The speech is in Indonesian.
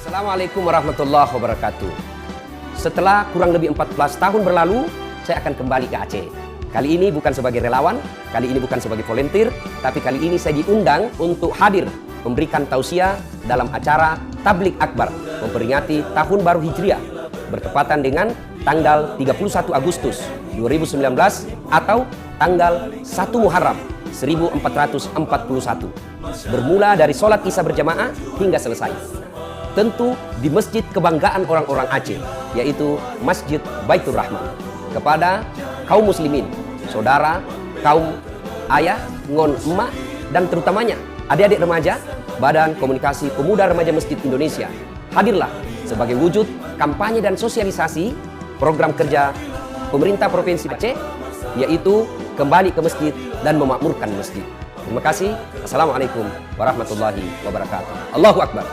Assalamualaikum warahmatullahi wabarakatuh. Setelah kurang lebih 14 tahun berlalu, saya akan kembali ke Aceh. Kali ini bukan sebagai relawan, kali ini bukan sebagai volunteer, tapi kali ini saya diundang untuk hadir memberikan tausiah dalam acara Tablik Akbar memperingati Tahun Baru Hijriah bertepatan dengan tanggal 31 Agustus 2019 atau tanggal 1 Muharram 1441. Bermula dari sholat Isya berjamaah hingga selesai. Tentu di masjid kebanggaan orang-orang Aceh, yaitu Masjid Baitur Rahman. Kepada kaum muslimin, saudara, kaum ayah, ngon, emak, dan terutamanya adik-adik remaja, Badan Komunikasi Pemuda Remaja Masjid Indonesia, hadirlah sebagai wujud kampanye dan sosialisasi program kerja pemerintah Provinsi Aceh, yaitu kembali ke masjid dan memakmurkan masjid. Terima kasih. Assalamualaikum warahmatullahi wabarakatuh. Allahu Akbar.